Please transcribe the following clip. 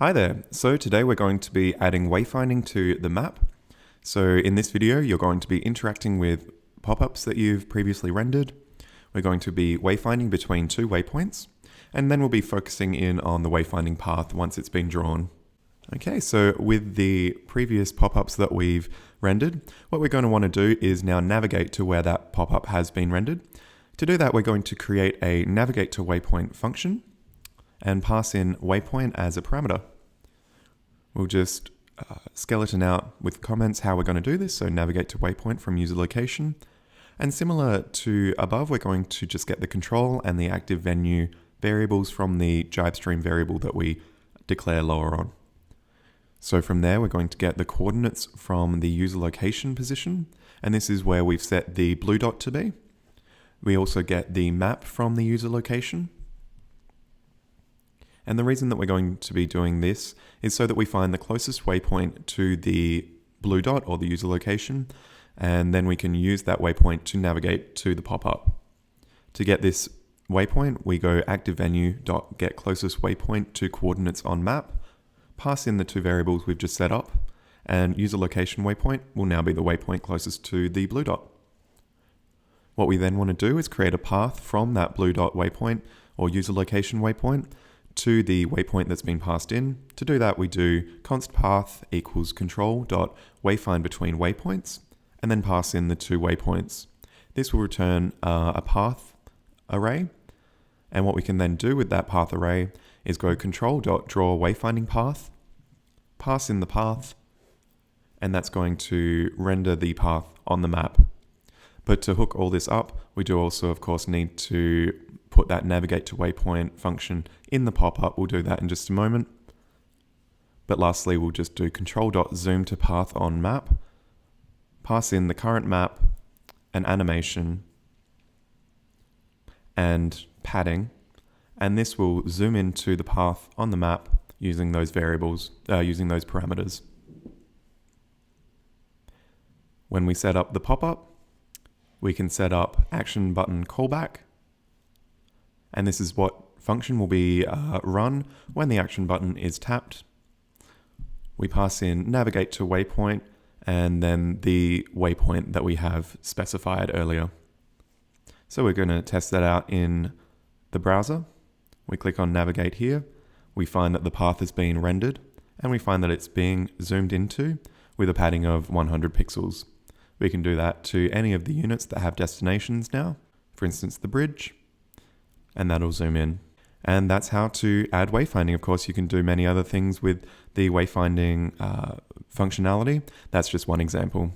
Hi there, so today we're going to be adding wayfinding to the map. So in this video you're going to be interacting with pop-ups that you've previously rendered. We're going to be wayfinding between two waypoints, and then we'll be focusing in on the wayfinding path once it's been drawn. Okay, so with the previous pop-ups that we've rendered, what we're going to want to do is now navigate to where that pop-up has been rendered. To do that, we're going to create a navigate to waypoint function and pass in waypoint as a parameter. We'll just skeleton out with comments how we're going to do this, so navigate to waypoint from user location. And similar to above, we're going to just get the control and the active venue variables from the Jibestream variable that we declare lower on. So from there, we're going to get the coordinates from the user location position, and this is where we've set the blue dot to be. We also get the map from the user location. And the reason that we're going to be doing this is so that we find the closest waypoint to the blue dot or the user location, and then we can use that waypoint to navigate to the pop-up. To get this waypoint, we go active venue.get closest waypoint to coordinates on map, pass in the two variables we've just set up, and user location waypoint will now be the waypoint closest to the blue dot. What we then want to do is create a path from that blue dot waypoint or user location waypoint to the waypoint that's been passed in. To do that, we do const path equals control dot wayfind between waypoints, and then pass in the two waypoints. This will return a path array, and what we can then do with that path array is go control dot draw wayfinding path, pass in the path, and that's going to render the path on the map. But to hook all this up, we do also, of course, need to put that navigate to waypoint function in the pop-up. We'll do that in just a moment. But lastly, we'll just do control.zoom to path on map, pass in the current map, an animation, and padding, and this will zoom into the path on the map using those variables, using those parameters. When we set up the pop-up, we can set up action button callback, and this is what function will be run when the action button is tapped. We pass in navigate to waypoint and then the waypoint that we have specified earlier. So we're going to test that out in the browser. We click on navigate here. We find that the path has been rendered, and we find that it's being zoomed into with a padding of 100 pixels. We can do that to any of the units that have destinations now, for instance the bridge, and that'll zoom in. And that's how to add wayfinding. Of course, you can do many other things with the wayfinding functionality. That's just one example.